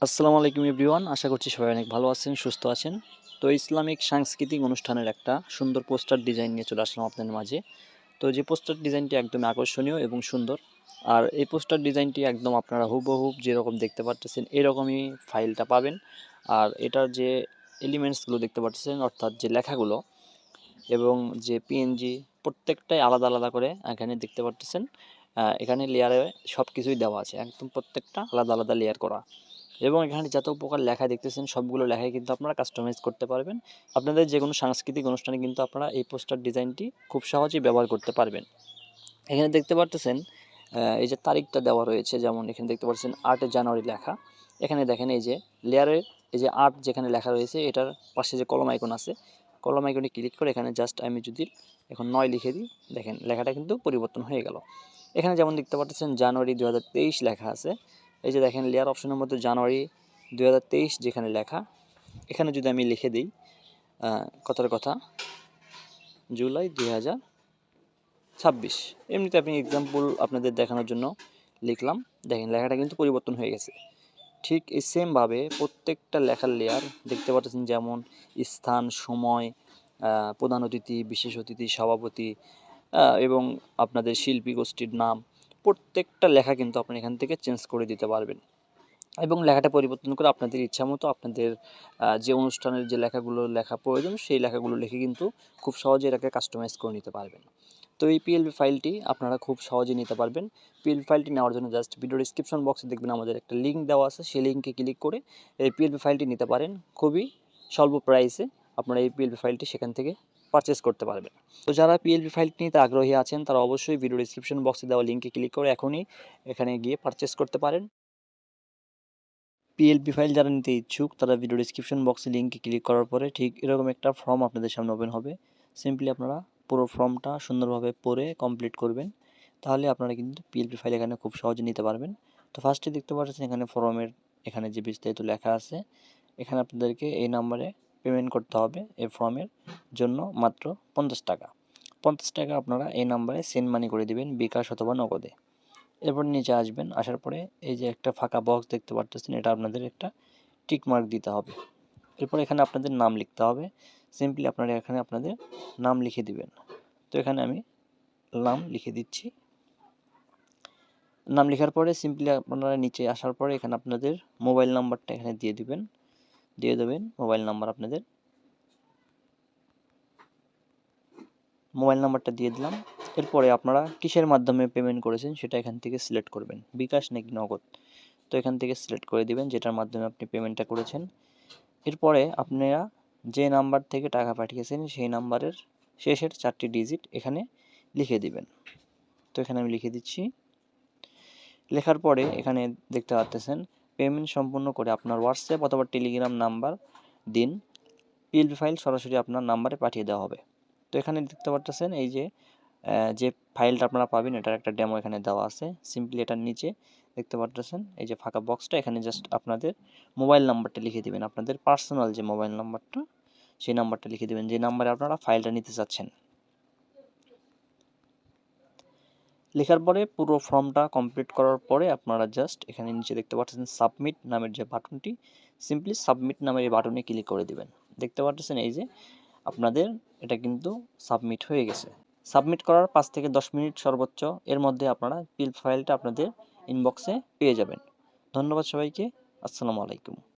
আসসালামু আলাইকুম এভরিওয়ান, আশা করছি সবাই অনেক ভালো আছেন, সুস্থ আছেন। তো ইসলামিক সাংস্কৃতিক অনুষ্ঠানের একটা সুন্দর পোস্টার ডিজাইন নিয়ে চলে আসলাম আপনাদের মাঝে। তো যে পোস্টার ডিজাইনটি একদম আকর্ষণীয় এবং সুন্দর, আর এই পোস্টার ডিজাইনটি একদম আপনারা হুবহু যেরকম দেখতে পাচ্ছেন এরকমই ফাইলটা পাবেন। আর এটার যে এলিমেন্টসগুলো দেখতে পাচ্ছেন, অর্থাৎ যে লেখাগুলো এবং যে পিএনজি, প্রত্যেকটাই আলাদা আলাদা করে এখানে দেখতে পাচ্ছেন। এখানে লেয়ারে সব কিছুই দেওয়া আছে, একদম প্রত্যেকটা আলাদা আলাদা লেয়ার করা। এবং এখানে যত প্রকার লেখা দেখতেছেন সবগুলো লেখাই কিন্তু আপনারা কাস্টমাইজ করতে পারবেন। আপনাদের যে কোনো সাংস্কৃতিক অনুষ্ঠানে কিন্তু আপনারা এই পোস্টার ডিজাইনটি খুব সহজেই ব্যবহার করতে পারবেন। এখানে দেখতে পারতেছেন এই যে তারিখটা দেওয়া রয়েছে, যেমন এখানে দেখতে পাচ্ছেন 8 জানুয়ারি লেখা। এখানে দেখেন এই যে লেয়ারের এই যে 8 যেখানে লেখা রয়েছে, এটার পাশে যে কলম আইকন আছে, কলম আইকনে ক্লিক করে এখানে জাস্ট আমি যদি এখন 9 লিখে দিই, দেখেন লেখাটা কিন্তু পরিবর্তন হয়ে গেল। এখানে যেমন দেখতে পাচ্ছেন জানুয়ারি 2023 লেখা আছে। এই যে দেখেন লেয়ার অপশনের মধ্যে জানুয়ারি 2023 যেখানে লেখা, এখানে যদি আমি লিখে দিই কথার কথা জুলাই 2026, এমনিতে আপনি এক্সাম্পল আপনাদের দেখানোর জন্য লিখলাম। দেখেন লেখাটা কিন্তু পরিবর্তন হয়ে গেছে। ঠিক এই সেমভাবে প্রত্যেকটা লেখার লেয়ার দেখতে পাচ্ছেন, যেমন স্থান, সময়, প্রধান অতিথি, বিশেষ অতিথি, সভাপতি এবং আপনাদের শিল্পী গোষ্ঠীর নাম, প্রত্যেকটা লেখা কিন্তু আপনি এখান থেকে চেঞ্জ করে দিতে পারবেন এবং লেখাটা পরিবর্তন করে আপনাদের ইচ্ছামতো আপনাদের যে অনুষ্ঠানের যে লেখাগুলো লেখা প্রয়োজন সেই লেখাগুলো লিখে কিন্তু খুব সহজে এটাকে কাস্টমাইজ করে নিতে পারবেন। তো এই পিএলপি ফাইলটি আপনারা খুব সহজে নিতে পারবেন। পিএলপি ফাইলটি নেওয়ার জন্য জাস্ট ভিডিও ডিসক্রিপশন বক্সে দেখবেন আমাদের একটা লিঙ্ক দেওয়া আছে, সেই লিঙ্কে ক্লিক করে এই পিএলপি ফাইলটি নিতে পারেন। খুবই স্বল্প প্রাইসে আপনারা এই পিএলপি ফাইলটি সেখান থেকে পারচেস করতে পারবেন। তো যারা পিএলপি ফাইলটি নিতে আগ্রহী আছেন তারা অবশ্যই ভিডিও ডিসক্রিপশন বক্সে দেওয়া লিঙ্কে ক্লিক করে এখনই এখানে গিয়ে পারচেস করতে পারেন। পিএলপি ফাইল যারা নিতে ইচ্ছুক তারা ভিডিও ডিসক্রিপশন বক্সে লিঙ্কে ক্লিক করার পরে ঠিক এরকম একটা ফর্ম আপনাদের সামনে ওপেন হবে। সিম্পলি আপনারা পুরো ফর্মটা সুন্দরভাবে পড়ে কমপ্লিট করবেন, তাহলে আপনারা কিন্তু পিএলপি ফাইল এখানে খুব সহজে নিতে পারবেন। তো ফার্স্টে দেখতে পাচ্ছেন এখানে ফর্মের এখানে যে বিস্তারিত লেখা আছে, এখানে আপনাদেরকে এই নাম্বারে পেমেন্ট করতে হবে এই ফর্মের জন্য মাত্র 50 টাকা। 50 টাকা আপনারা এই নাম্বারে সেন্ড মানি করে দিবেন, বিকাশ অথবা নগদে। এরপর নিচে আসবেন, আসার পরে এই যে একটা ফাঁকা বক্স দেখতে পাচ্ছেন, এটা আপনাদের একটা টিক মার্ক দিতে হবে। এরপর এখানে আপনাদের নাম লিখতে হবে। সিম্পলি আপনারা এখানে আপনাদের নাম লিখে দিবেন। তো এখানে আমি নাম লিখে দিচ্ছি। নাম লেখার পরে সিম্পলি আপনারা নিচে আসার পরে এখানে আপনাদের মোবাইল নাম্বারটা এখানে দিয়ে দেবেন মোবাইল নাম্বার আপনাদের। মোবাইল নাম্বারটা দিয়ে দিলাম। এরপরে আপনারা কিসের মাধ্যমে পেমেন্ট করেছেন সেটা এখান থেকে সিলেক্ট করবেন, বিকাশ নাকি নগদ। তো এখান থেকে সিলেক্ট করে দিবেন যেটার মাধ্যমে আপনি পেমেন্টটা করেছেন। এরপরে আপনারা যে নাম্বার থেকে টাকা পাঠিয়েছেন সেই নাম্বারের শেষের 4টি ডিজিট এখানে লিখে দিবেন। তো এখানে আমি লিখে দিচ্ছি। লেখার পরে এখানে দেখতে পাচ্ছেন পেমেন্ট সম্পূর্ণ করে আপনার হোয়াটসঅ্যাপ অথবা টেলিগ্রাম নাম্বার দিন, পিএলপি ফাইল সরাসরি আপনার নাম্বারে পাঠিয়ে দেওয়া হবে। তো এখানে দেখতে পাচ্ছেন এই যে যে ফাইলটা আপনারা পাবেন এটার একটা ডেমো এখানে দেওয়া আছে। সিম্পলি এটার নিচে দেখতে পাচ্ছেন এই যে ফাঁকা বক্সটা, এখানে জাস্ট আপনাদের মোবাইল নাম্বারটা লিখে দিবেন, আপনাদের পার্সোনাল যে মোবাইল নাম্বারটা সেই নাম্বারটা লিখে দিবেন যে নাম্বারে আপনারা ফাইলটা নিতে চাচ্ছেন। লেখার পরে পুরো ফর্মটা কমপ্লিট করার পরে আপনারা জাস্ট এখানে নিচে দেখতে পাচ্ছেন সাবমিট নামের যে বাটনটি, সিম্পলি সাবমিট নামের এই বাটনে ক্লিক করে দিবেন। দেখতে পাচ্ছেন এই যে আপনাদের এটা কিন্তু সাবমিট হয়ে গেছে। সাবমিট করার 5 থেকে 10 মিনিট সর্বোচ্চ এর মধ্যে আপনারা পিএলপি ফাইলটা আপনাদের ইনবক্সে পেয়ে যাবেন। ধন্যবাদ সবাইকে। আসসালামু আলাইকুম।